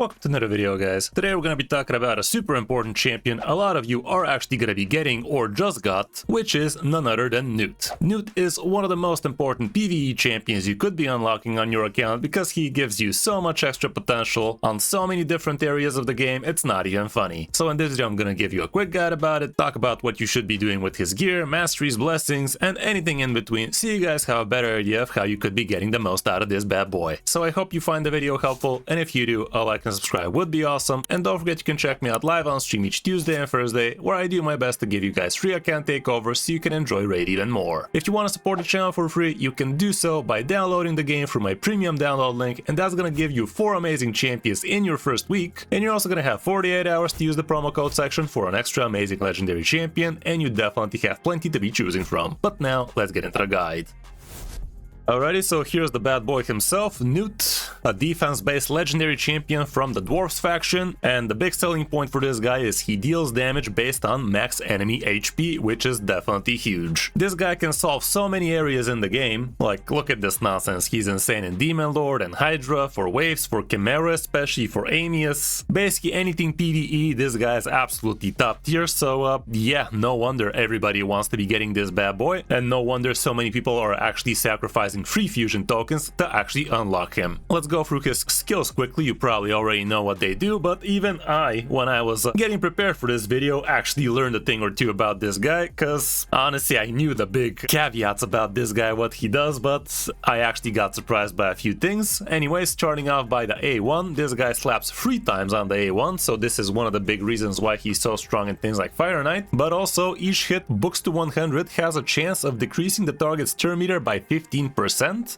Welcome to another video, guys. Today we're going to be talking about a super important champion a lot of you are actually going to be getting or just got, which is none other than Gnut. Gnut is one of the most important PvE champions you could be unlocking on your account because he gives you so much extra potential on so many different areas of the game, it's not even funny. So in this video I'm going to give you a quick guide about it, talk about what you should be doing with his gear, masteries, blessings, and anything in between, so you guys have a better idea of how you could be getting the most out of this bad boy. So I hope you find the video helpful, and if you do, a like and subscribe would be awesome. And don't forget you can check me out live on stream each Tuesday and Thursday, where I do my best to give you guys free account takeovers so you can enjoy Raid even more. If you want to support the channel for free, you can do so by downloading the game through my premium download link, and that's gonna give you 4 amazing champions in your first week, and you're also gonna have 48 hours to use the promo code section for an extra amazing legendary champion, and you definitely have plenty to be choosing from. But now, let's get into the guide. Alrighty, so here's the bad boy himself, Gnut, a defense-based legendary champion from the Dwarves faction, and the big selling point for this guy is he deals damage based on max enemy HP, which is definitely huge. This guy can solve so many areas in the game, like look at this nonsense, he's insane in Demon Lord and Hydra, for waves, for Chimera, especially for Amius. Basically anything PvE, this guy is absolutely top tier, so yeah, no wonder everybody wants to be getting this bad boy, and no wonder so many people are actually sacrificing free fusion tokens to actually unlock him. Let's go through his skills quickly. You probably already know what they do, but even I, when I was getting prepared for this video, actually learned a thing or two about this guy, because honestly I knew the big caveats about this guy, what he does, but I actually got surprised by a few things. Anyway, starting off by the A1, this guy slaps 3 times on the A1, so this is one of the big reasons why he's so strong in things like Fire Knight, but also each hit books to 100 has a chance of decreasing the target's turn meter by 15%.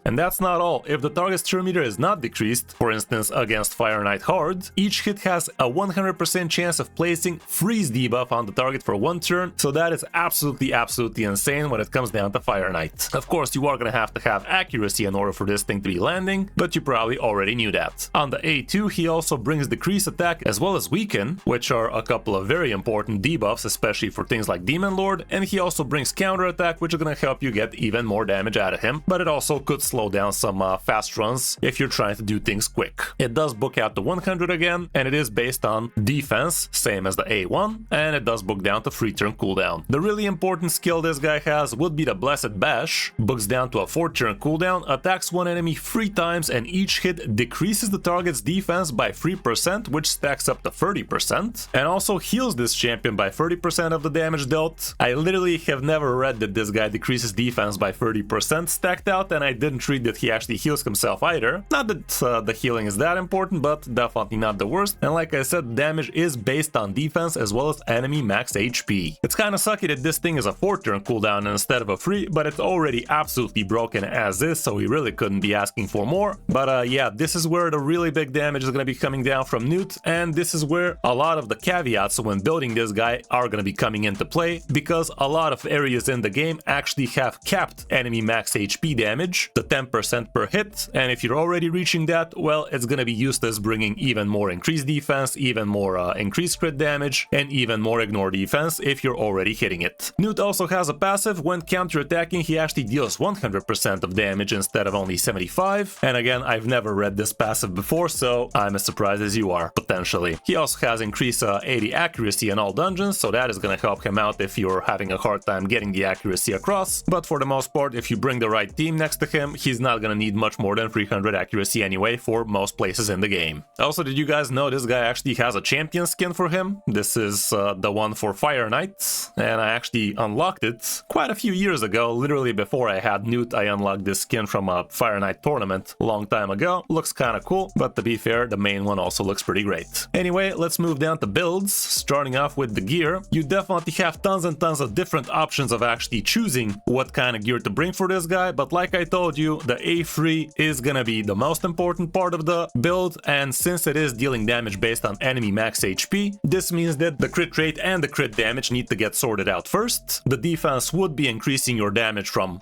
And that's not all. If the target's turn meter is not decreased, for instance against Fire Knight Horde, each hit has a 100% chance of placing freeze debuff on the target for 1 turn, so that is absolutely insane when it comes down to Fire Knight. Of course, you are gonna have to have accuracy in order for this thing to be landing, but you probably already knew that. On the A2, he also brings decrease attack as well as weaken, which are a couple of very important debuffs, especially for things like Demon Lord, and he also brings counter attack, which is gonna help you get even more damage out of him, but it also could slow down some fast runs if you're trying to do things quick. It does book out to 100 again, and it is based on defense, same as the A1, and it does book down to 3 turn cooldown. The really important skill this guy has would be the Blessed Bash, books down to a 4 turn cooldown, attacks one enemy 3 times, and each hit decreases the target's defense by 3%, which stacks up to 30%, and also heals this champion by 30% of the damage dealt. I literally have never read that this guy decreases defense by 30% stacked out, and I didn't read that he actually heals himself either. Not that the healing is that important, but definitely not the worst. And like I said, damage is based on defense as well as enemy max HP. It's kind of sucky that this thing is a 4 turn cooldown instead of a 3, but it's already absolutely broken as is, so we really couldn't be asking for more. But yeah, this is where the really big damage is going to be coming down from Gnut, and this is where a lot of the caveats when building this guy are going to be coming into play, because a lot of areas in the game actually have capped enemy max HP damage to 10% per hit, and if you're already reaching that, well, it's gonna be used as bringing even more increased defense, even more increased crit damage, and even more ignore defense if you're already hitting it. Gnut also has a passive. When counter-attacking, he actually deals 100% of damage instead of only 75, and again, I've never read this passive before, so I'm as surprised as you are, potentially. He also has increased 80 accuracy in all dungeons, so that is gonna help him out if you're having a hard time getting the accuracy across, but for the most part, if you bring the right team next to him, he's not gonna need much more than 300 accuracy anyway for most places in the game. Also, did you guys know this guy actually has a champion skin for him? This is the one for Fire Knight, and I actually unlocked it quite a few years ago. Literally before I had Gnut, I unlocked this skin from a Fire Knight tournament a long time ago. Looks kind of cool, but to be fair, the main one also looks pretty great. Anyway, let's move down to builds. Starting off with the gear, you definitely have tons and tons of different options of actually choosing what kind of gear to bring for this guy, but like I told you, the A3 is gonna be the most important part of the build, and since it is dealing damage based on enemy max HP, this means that the crit rate and the crit damage need to get sorted out first. The defense would be increasing your damage from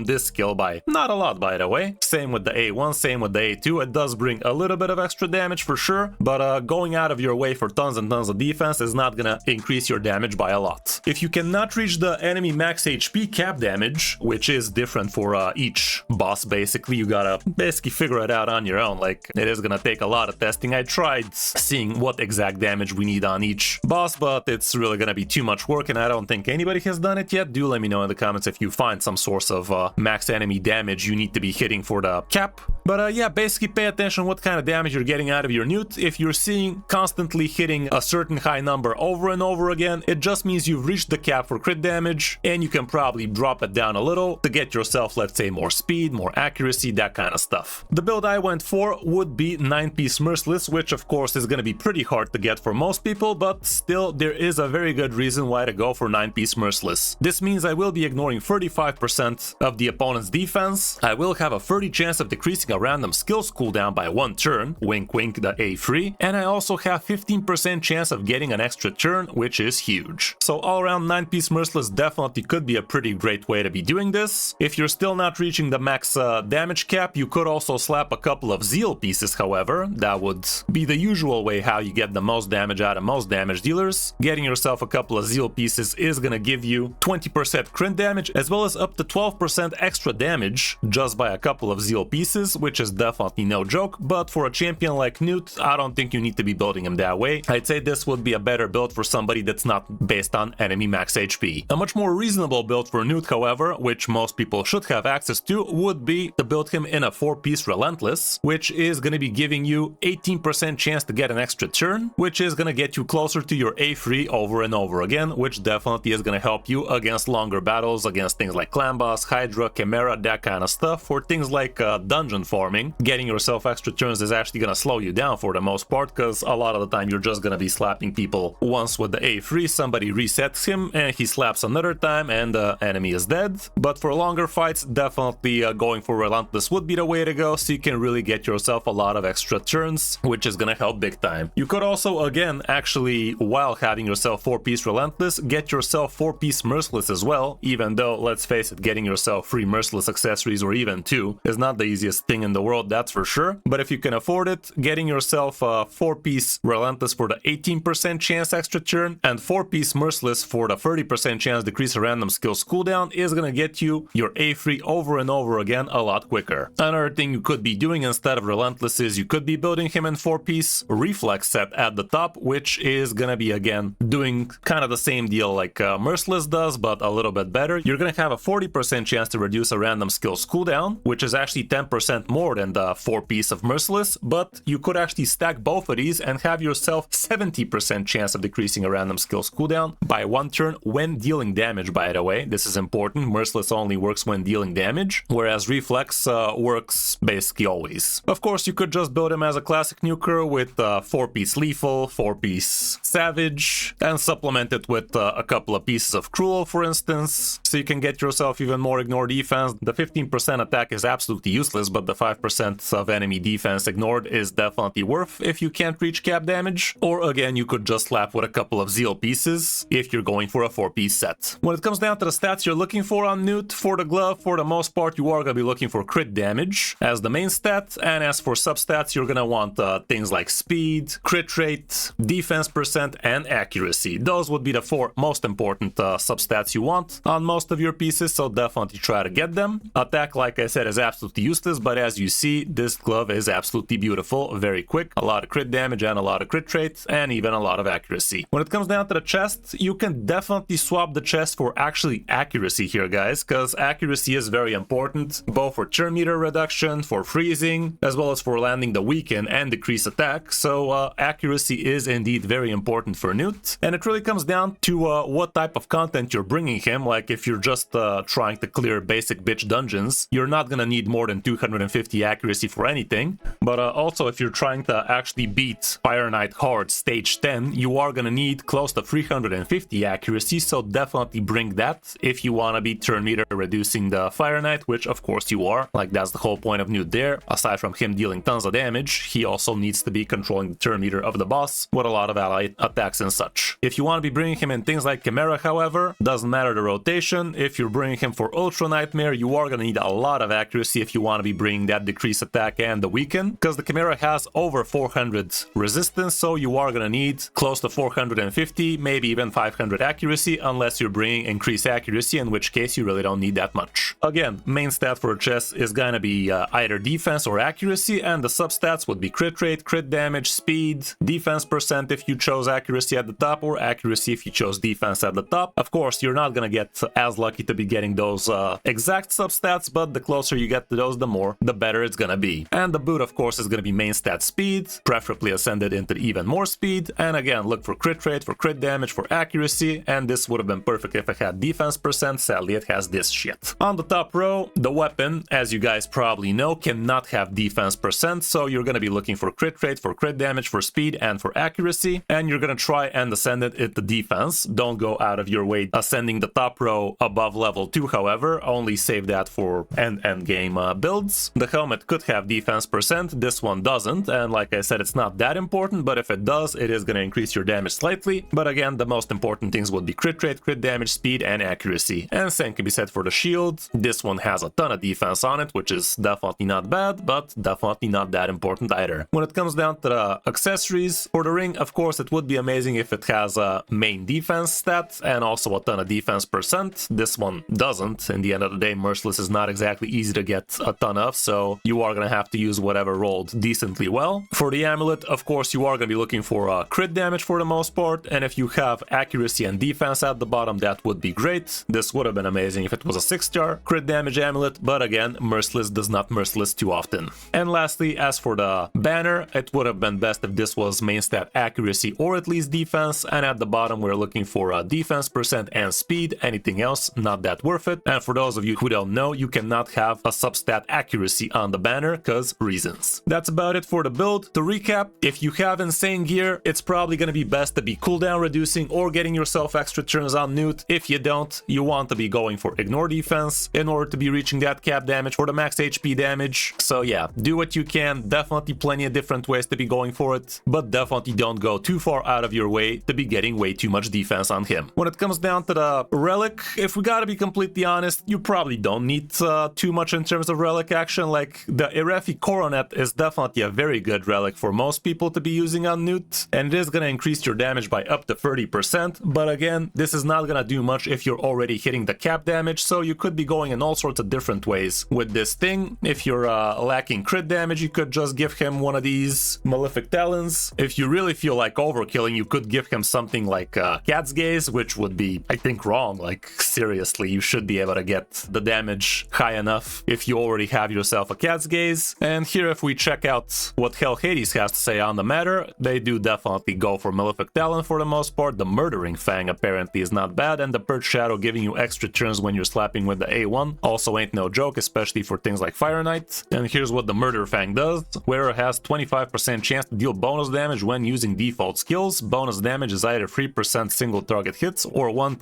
this skill by not a lot, by the way. Same with the A1, same with the A2, it does bring a little bit of extra damage for sure, but going out of your way for tons and tons of defense is not gonna increase your damage by a lot. If you cannot reach the enemy max HP cap damage, which is different for each boss, basically. You gotta basically figure it out on your own. Like, it is gonna take a lot of testing. I tried seeing what exact damage we need on each boss, but it's really gonna be too much work, and I don't think anybody has done it yet. Do let me know in the comments if you find some source of max enemy damage you need to be hitting for the cap. But yeah, basically pay attention what kind of damage you're getting out of your Gnut. If you're seeing constantly hitting a certain high number over and over again, it just means you've reached the cap for crit damage, and you can probably drop it down a little to get yourself, let's say, more speed, more accuracy, that kind of stuff. The build I went for would be 9-piece Merciless, which of course is going to be pretty hard to get for most people, but still there is a very good reason why to go for 9-piece Merciless. This means I will be ignoring 35% of the opponent's defense, I will have a 30 chance of decreasing a random skills cooldown by 1 turn, wink wink the A3, and I also have 15% chance of getting an extra turn, which is huge. So all around 9-piece Merciless definitely could be a pretty great way to be doing this. If you're still not reaching the max damage cap, you could also slap a couple of Zeal pieces, however. That would be the usual way how you get the most damage out of most damage dealers. Getting yourself a couple of Zeal pieces is gonna give you 20% crit damage, as well as up to 12% extra damage just by a couple of Zeal pieces, which is definitely no joke. But for a champion like Gnut, I don't think you need to be building him that way. I'd say this would be a better build for somebody that's not based on enemy max HP. A much more reasonable build for Gnut, however, which most people should have access to, would be to build him in a 4-piece Relentless, which is going to be giving you 18% chance to get an extra turn, which is going to get you closer to your A3 over and over again, which definitely is going to help you against longer battles, against things like Clan Boss, Hydra, Chimera, that kind of stuff. For things like dungeon farming, getting yourself extra turns is actually going to slow you down for the most part, because a lot of the time you're just going to be slapping people once with the A3, somebody resets him and he slaps another time and the enemy is dead. But for longer fights, definitely going for Relentless would be the way to go, so you can really get yourself a lot of extra turns, which is gonna help big time. You could also, again, actually, while having yourself 4-piece Relentless, get yourself 4-piece Merciless as well, even though, let's face it, getting yourself 3 Merciless accessories or even 2 is not the easiest thing in the world, that's for sure. But if you can afford it, getting yourself a 4-piece Relentless for the 18% chance extra turn and 4-piece Merciless for the 30% chance decrease a random skills cooldown is gonna get you your A3 over and over again a lot quicker. Another thing you could be doing instead of Relentless is you could be building him in 4-piece Reflex set at the top, which is gonna be, again, doing kind of the same deal like Merciless does, but a little bit better. You're gonna have a 40% chance to reduce a random skills cooldown, which is actually 10% more than the 4-piece of Merciless, but you could actually stack both of these and have yourself 70% chance of decreasing a random skills cooldown by 1 turn when dealing damage, by the way. This is important. Merciless only works when dealing damage, whereas Reflex works basically always. Of course, you could just build him as a classic nuker with 4-piece Lethal, 4-piece Savage, and supplement it with a couple of pieces of Cruel, for instance, so you can get yourself even more ignore defense. The 15% attack is absolutely useless, but the 5% of enemy defense ignored is definitely worth if you can't reach cap damage. Or again, you could just slap with a couple of Zeal pieces if you're going for a 4-piece set. When it comes down to the stats you're looking for on Gnut, for the glove, for the most part, you are going to be looking for crit damage as the main stat, and as for substats, you're going to want things like speed, crit rate, defense percent, and accuracy. Those would be the 4 most important substats you want on most of your pieces, so definitely try to get them. Attack, like I said, is absolutely useless, but as you see, this glove is absolutely beautiful, very quick, a lot of crit damage and a lot of crit rate, and even a lot of accuracy. When it comes down to the chest, you can definitely swap the chest for actually accuracy here, guys, because accuracy is very important, both for turn meter reduction, for freezing, as well as for landing the weaken and decrease attack. So accuracy is indeed very important for Gnut, and it really comes down to what type of content you're bringing him. Like if you're just trying to clear basic bitch dungeons, you're not gonna need more than 250 accuracy for anything, but also if you're trying to actually beat Fire Knight hard stage 10, you are gonna need close to 350 accuracy, so definitely bring that if you want to be turn meter reducing the Fire Knight, which of course you are. Like that's the whole point of Gnut there. Aside from him dealing tons of damage, he also needs to be controlling the turn meter of the boss with a lot of allied attacks and such. If you want to be bringing him in things like Chimera, however, doesn't matter the rotation. If you're bringing him for Ultra Nightmare, you are gonna need a lot of accuracy if you want to be bringing that decrease attack and the weaken, because the Chimera has over 400 resistance, so you are gonna need close to 450, maybe even 500 accuracy, unless you're bringing increased accuracy, in which case you really don't need that much. Again, again, main stat for a chest is gonna be either defense or accuracy, and the substats would be crit rate, crit damage, speed, defense percent if you chose accuracy at the top, or accuracy if you chose defense at the top. Of course, you're not gonna get as lucky to be getting those exact substats, but the closer you get to those, the more, the better it's gonna be. And the boot, of course, is gonna be main stat speed, preferably ascended into even more speed, and again, look for crit rate, for crit damage, for accuracy, and this would have been perfect if it had defense percent. Sadly, it has this shit. On the top row, the weapon, as you guys probably know, cannot have defense percent, so you're gonna be looking for crit rate, for crit damage, for speed, and for accuracy, and you're gonna try and ascend it into defense. Don't go out of your way ascending the top row above level 2, however, only save that for end game builds. The helmet could have defense percent, this one doesn't, and like I said, it's not that important, but if it does, it is gonna increase your damage slightly. But again, the most important things would be crit rate, crit damage, speed, and accuracy. And same can be said for the shield. This one has a ton of defense on it, which is definitely not bad, but definitely not that important either. When it comes down to the accessories, for the ring, of course, it would be amazing if it has a main defense stat and also a ton of defense percent. This one doesn't. In the end of the day, Merciless is not exactly easy to get a ton of, so you are gonna have to use whatever rolled decently well. For the amulet, of course, you are gonna be looking for crit damage for the most part, and if you have accuracy and defense at the bottom, that would be great. This would have been amazing if it was a 6-star crit damage amulet, but again, Merciless does not Merciless too often. And lastly, as for the banner, it would have been best if this was main stat accuracy or at least defense, and at the bottom we're looking for defense percent and speed. Anything else, not that worth it. And for those of you who don't know, you cannot have a substat accuracy on the banner, cause reasons. That's about it for the build. To recap, if you have insane gear, it's probably gonna be best to be cooldown reducing or getting yourself extra turns on Gnut. If you don't, you want to be going for ignore defense in order to be reaching that cap damage for the max HP damage. So yeah, do what you can. Definitely plenty of different ways to be going for it, but definitely don't go too far out of your way to be getting way too much defense on him. When it comes down to the Relic, if we gotta be completely honest, you probably don't need too much in terms of Relic action. Like, the Irefi Coronet is definitely a very good Relic for most people to be using on Gnut, and it is gonna increase your damage by up to 30%, but again, this is not gonna do much if you're already hitting the cap damage, so you could be going in all sorts of different ways with this thing. If you're lacking crit damage, you could just give him one of these Malefic Talons. If you really feel like overkilling, you could give him something like Cat's Gaze, which would be, I think, wrong. Like, seriously, you should be able to get the damage high enough if you already have yourself a Cat's Gaze. And here, if we check out what Hell Hades has to say on the matter, they do definitely go for Malefic Talon for the most part. The Murdering Fang apparently is not bad, and the Purge Shadow giving you extra turns when you're slapping with the A1 also ain't no joke, especially for things like Fire Knight. And here's what the Murder Fang does. Wearer has 25% chance to deal bonus damage when using default skills. Bonus damage is either 3% single target hits or 1%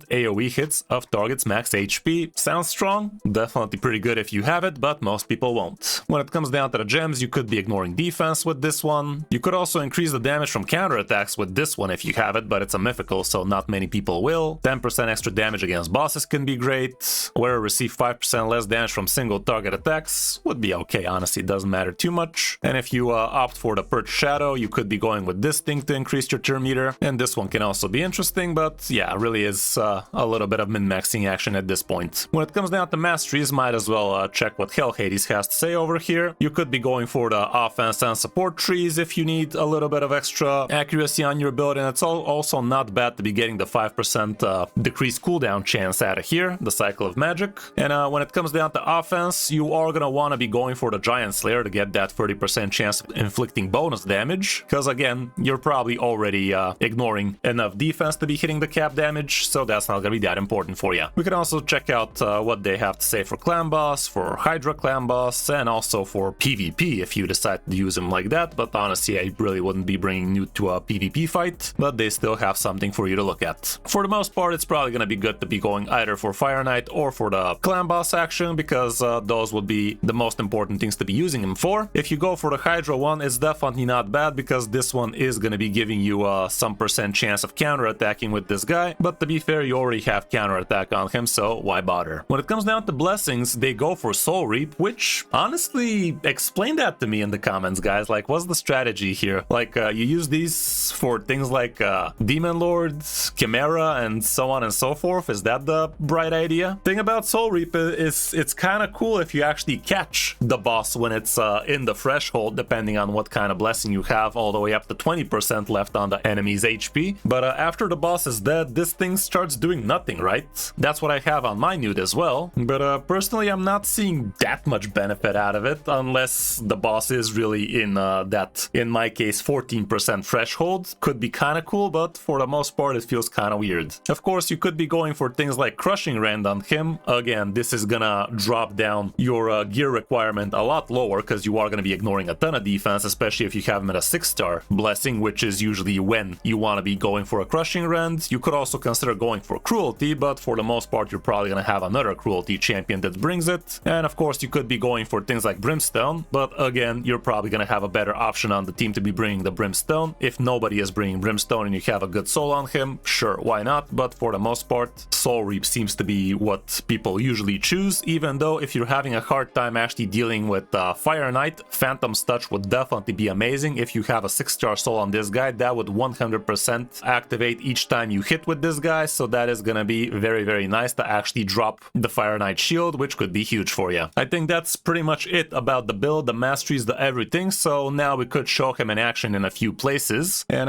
AoE hits of target's max HP. Sounds strong? Definitely pretty good if you have it, but most people won't. When it comes down to the gems, you could be ignoring defense with this one. You could also increase the damage from counterattacks with this one if you have it, but it's a mythical, so not many people will. 10% extra damage against bosses can be great. Wearer receive 5% less damage from single target attacks. Would be okay, honestly, doesn't matter too much. And if you opt for the Purge Shadow, you could be going with this thing to increase your turn meter, and this one can also be interesting, but yeah, really is a little bit of min-maxing action at this point. When it comes down to Masteries, might as well check what Hell Hades has to say over here. You could be going for the offense and support trees if you need a little bit of extra accuracy on your build, and it's also not bad to be getting the 5% decreased cooldown chance out of here, the Cycle of Magic. And when it comes down to offense, you are gonna want to be going for the Giant Slayer to get that 30% chance of inflicting bonus damage, because again, you're probably already ignoring enough defense to be hitting the cap damage, so that's not gonna be that important for you. We can also check out what they have to say for Clan Boss, for Hydra Clan Boss, and also for PvP if you decide to use them like that, but honestly, I really wouldn't be bringing Gnut to a PvP fight, but they still have something for you to look at. For the most part, it's probably gonna be good to be going either for Fire Knight or for the Clan Boss action, because those would be the most important things to be using him for. If you go for the Hydra one, it's definitely not bad, because this one is gonna be giving you some percent chance of counterattacking with this guy, but to be fair, you already have counterattack on him, so why bother? When it comes down to blessings, they go for Soul Reap, which honestly, explain that to me in the comments, guys. Like, what's the strategy here? Like, you use these for things like Demon Lords, Chimera, and so on and so forth. Is that the bright idea? Thing about Soul Soul Reap it's kind of cool if you actually catch the boss when it's in the threshold, depending on what kind of blessing you have, all the way up to 20% left on the enemy's HP. But after the boss is dead, this thing starts doing nothing, right? That's what I have on my Gnut as well. But personally, I'm not seeing that much benefit out of it, unless the boss is really in that, in my case, 14% threshold. Could be kind of cool, but for the most part, it feels kind of weird. Of course, you could be going for things like Crushing Rend on him. Again, this is gonna drop down your gear requirement a lot lower, because you are gonna be ignoring a ton of defense, especially if you have him at a 6-star blessing, which is usually when you want to be going for a Crushing Rend. You could also consider going for Cruelty, but for the most part, you're probably gonna have another Cruelty champion that brings it. And of course, you could be going for things like Brimstone, but again, you're probably gonna have a better option on the team to be bringing the Brimstone. If nobody is bringing Brimstone and you have a good soul on him, sure, why not? But for the most part, Soul Reap seems to be what people usually choose, even though if you're having a hard time actually dealing with Fire Knight, Phantom's Touch would definitely be amazing. If you have a 6-star soul on this guy, that would 100% activate each time you hit with this guy, so that is gonna be very, very nice to actually drop the Fire Knight shield, which could be huge for you. I think that's pretty much it about the build, the masteries, the everything, so now we could show him in action in a few places. And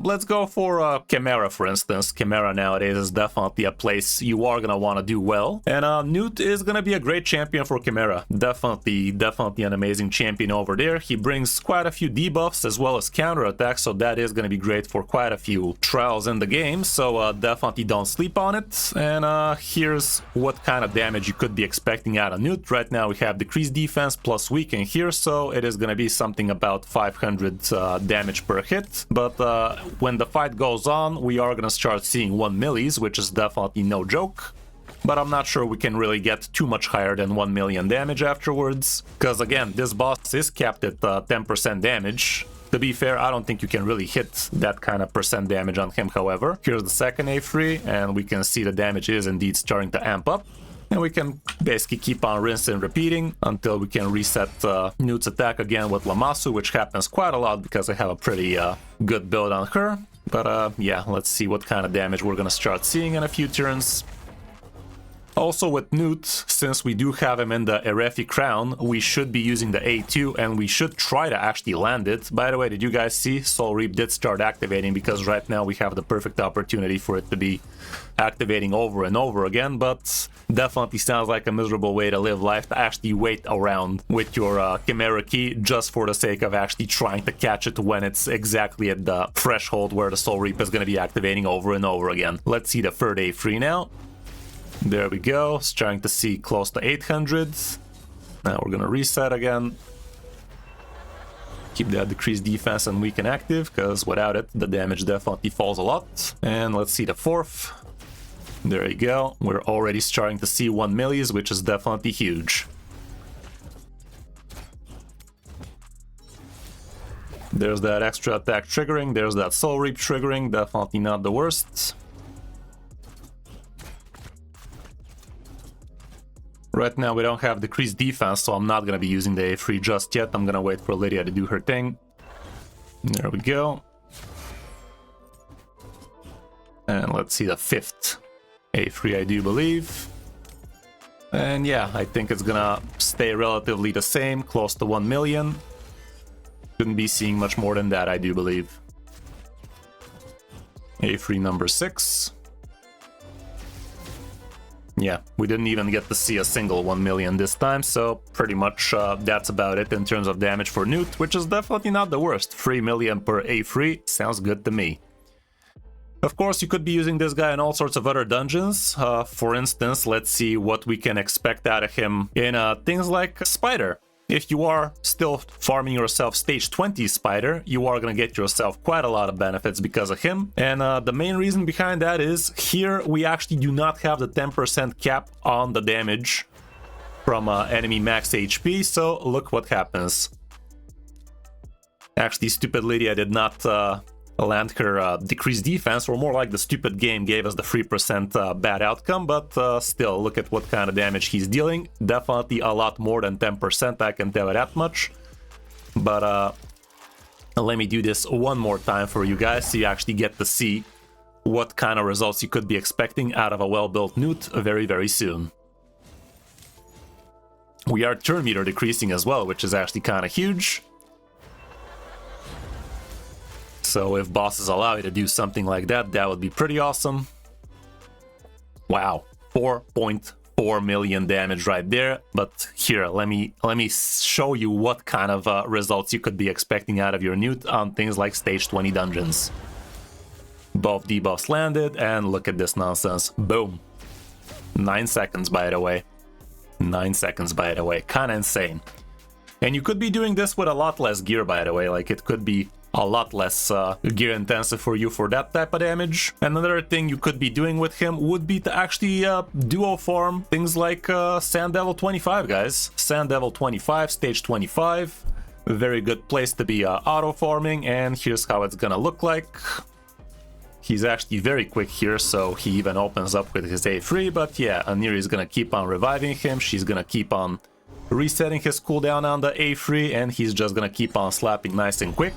let's go for Chimera, for instance. Chimera nowadays is definitely a place you are gonna want to do well, and Gnut is gonna be a great champion for Chimera. Definitely an amazing champion over there. He brings quite a few debuffs as well as counterattacks, so that is gonna be great for quite a few trials in the game, so definitely don't sleep on it. And here's what kind of damage you could be expecting out of Gnut. Right now we have decreased defense plus weaken here, so it is gonna be something about 500 damage per hit. But when the fight goes on, we are gonna start seeing 1 millis, which is definitely no joke. But I'm not sure we can really get too much higher than 1 million damage afterwards, because again, this boss is capped at 10% damage. To be fair, I don't think you can really hit that kind of percent damage on him, however. Here's the second A3, and we can see the damage is indeed starting to amp up. And we can basically keep on rinsing and repeating until we can reset Gnut's attack again with Lammasu, which happens quite a lot because I have a pretty good build on her. But yeah, let's see what kind of damage we're gonna start seeing in a few turns. Also with Gnut, since we do have him in the Erefi crown, we should be using the A2 and we should try to actually land it. By the way, did you guys see? Soul Reap did start activating, because right now we have the perfect opportunity for it to be activating over and over again, but definitely sounds like a miserable way to live life, to actually wait around with your Chimera key just for the sake of actually trying to catch it when it's exactly at the threshold where the Soul Reap is going to be activating over and over again. Let's see the third A3 now. There we go, starting to see close to 800. Now we're gonna reset again. Keep that decreased defense and weaken active, because without it, the damage definitely falls a lot. And let's see the fourth. There you go, we're already starting to see 1 millis, which is definitely huge. There's that extra attack triggering, there's that Soul Reap triggering, definitely not the worst. Right now we don't have decreased defense, so I'm not going to be using the A3 just yet. I'm going to wait for Lydia to do her thing. There we go. And let's see the fifth A3, I do believe. And yeah, I think it's going to stay relatively the same, close to 1 million. Shouldn't be seeing much more than that, I do believe. A3 number 6. Yeah, we didn't even get to see a single 1 million this time, so pretty much that's about it in terms of damage for Gnut, which is definitely not the worst. 3 million per A3 sounds good to me. Of course, you could be using this guy in all sorts of other dungeons. For instance, let's see what we can expect out of him in things like Spider. If you are still farming yourself stage 20 Spider, you are going to get yourself quite a lot of benefits because of him. And the main reason behind that is here we actually do not have the 10% cap on the damage from enemy max HP, so look what happens. Actually, stupid Lydia did not land her decreased defense, or more like the stupid game gave us the 3% bad outcome, but still, look at what kind of damage he's dealing. Definitely a lot more than 10%, I can tell you that much. But let me do this one more time for you guys, so you actually get to see what kind of results you could be expecting out of a well-built Gnut very, very soon. We are turn meter decreasing as well, which is actually kind of huge. So if bosses allow you to do something like that, that would be pretty awesome. Wow, 4.4 million damage right there. But here, let me show you what kind of results you could be expecting out of your Gnut on things like stage 20 dungeons. Both debuffs landed, and look at this nonsense. Boom. 9 seconds, by the way. 9 seconds, by the way. Kinda insane. And you could be doing this with a lot less gear, by the way. Like, it could be a lot less gear intensive for you for that type of damage. And another thing you could be doing with him would be to actually duo farm things like Sand Devil 25, guys. Sand Devil 25, stage 25. A very good place to be auto farming, and here's how it's gonna look like. He's actually very quick here, so he even opens up with his A3, but yeah, Aniri is gonna keep on reviving him. She's gonna keep on resetting his cooldown on the A3, and he's just gonna keep on slapping nice and quick.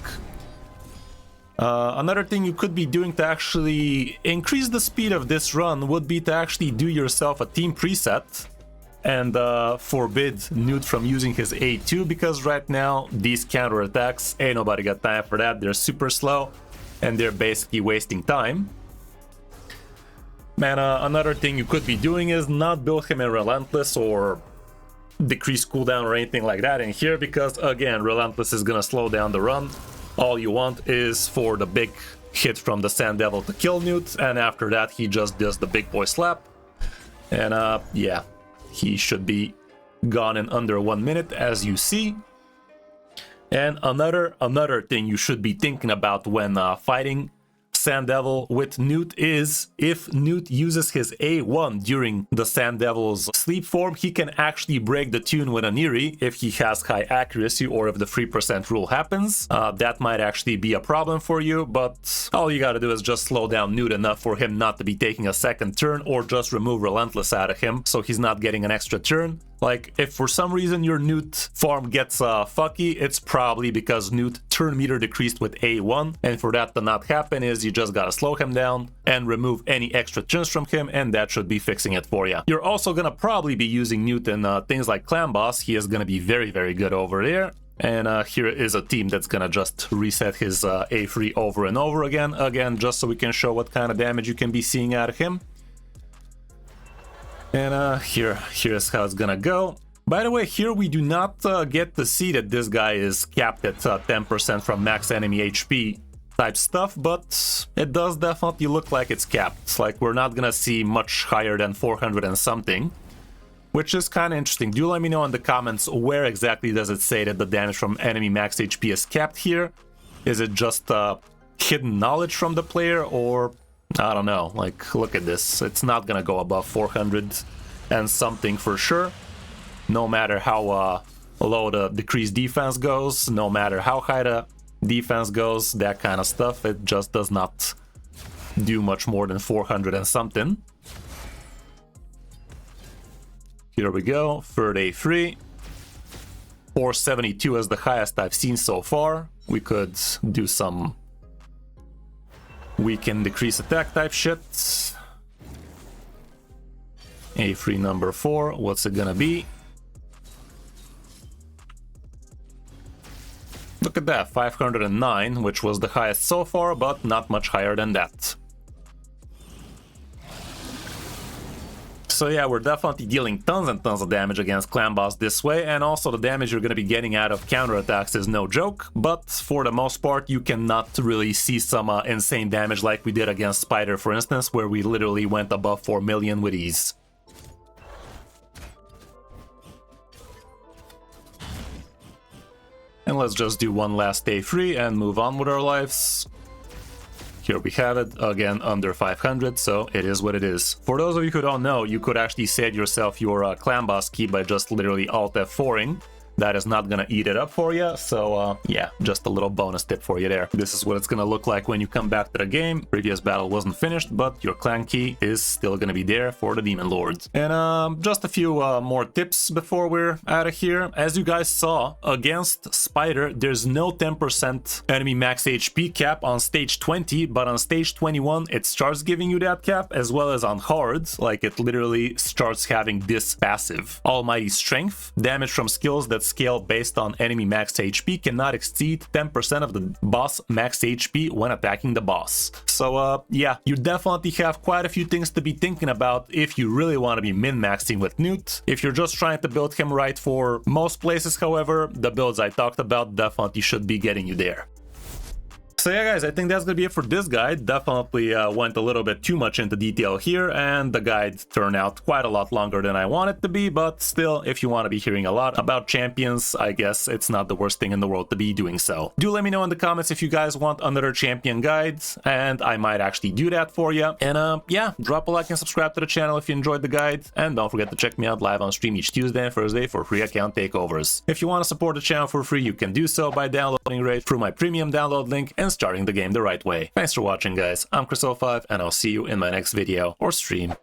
Another thing you could be doing to actually increase the speed of this run would be to actually do yourself a team preset and forbid Gnut from using his A2, because right now these counter attacks, ain't nobody got time for that. They're super slow and they're basically wasting time. Man, another thing you could be doing is not build him in Relentless or decrease cooldown or anything like that in here, because again, Relentless is gonna slow down the run. All you want is for the big hit from the Sand Devil to kill Gnut, and after that he just does the big boy slap. And yeah, he should be gone in under 1 minute, as you see. And another thing you should be thinking about when fighting Sand Devil with Gnut is if Gnut uses his A1 during the Sand Devil's sleep form, he can actually break the tune with Aniri if he has high accuracy or if the 3% rule happens. That might actually be a problem for you, but all you gotta do is just slow down Gnut enough for him not to be taking a second turn, or just remove Relentless out of him so he's not getting an extra turn. Like, if for some reason your Gnut farm gets fucky, it's probably because Gnut turn meter decreased with A1, and for that to not happen is you just gotta slow him down and remove any extra turns from him, and that should be fixing it for you. You're also gonna probably be using Gnut in things like Clan Boss. He is gonna be very, very good over there. And here is a team that's gonna just reset his A3 over and over again, just so we can show what kind of damage you can be seeing out of him. And here's how it's gonna go. By the way, here we do not get to see that this guy is capped at 10% from max enemy HP type stuff, but it does definitely look like it's capped. Like, we're not gonna see much higher than 400 and something, which is kind of interesting. Do let me know in the comments where exactly does it say that the damage from enemy max HP is capped here. Is it just hidden knowledge from the player, or I don't know? Like, look at this. It's not gonna go above 400 and something for sure. No matter how low the decreased defense goes, no matter how high the defense goes, that kind of stuff, it just does not do much more than 400 and something. Here we go, third A3. 472 is the highest I've seen so far. We could do some weaken decrease attack type shit. A3 number 4, what's it gonna be? Look at that, 509, which was the highest so far, but not much higher than that. So yeah, we're definitely dealing tons and tons of damage against Clan Boss this way, and also the damage you're gonna be getting out of counterattacks is no joke, but for the most part you cannot really see some insane damage like we did against Spider, for instance, where we literally went above 4 million with ease. And let's just do one last A3 and move on with our lives. Here we have it, again under 500, so it is what it is. For those of you who don't know, you could actually save yourself your Clan Boss key by just literally Alt F4ing that is not gonna eat it up for you. So yeah, just a little bonus tip for you there. This is what it's gonna look like when you come back to the game. Previous battle wasn't finished, but your clan key is still gonna be there for the Demon Lords. And just a few more tips before we're out of here. As you guys saw, against Spider, there's no 10% enemy max HP cap on stage 20, but on stage 21, it starts giving you that cap, as well as on Hordes. Like, it literally starts having this passive. Almighty Strength. Damage from skills that scale based on enemy max HP cannot exceed 10% of the boss max HP when attacking the boss. So yeah, you definitely have quite a few things to be thinking about if you really want to be min-maxing with Gnut. If you're just trying to build him right for most places, however, the builds I talked about definitely should be getting you there. So yeah, guys, I think that's gonna be it for this guide. Definitely went a little bit too much into detail here, and the guide turned out quite a lot longer than I want it to be, but still, if you want to be hearing a lot about champions, I guess it's not the worst thing in the world to be doing so. Do let me know in the comments if you guys want another champion guide, and I might actually do that for you. And yeah, drop a like and subscribe to the channel if you enjoyed the guide, and don't forget to check me out live on stream each Tuesday and Thursday for free account takeovers. If you want to support the channel for free, you can do so by downloading Raid through my premium download link and starting the game the right way. Thanks for watching, guys. I'm Kris05, and I'll see you in my next video or stream.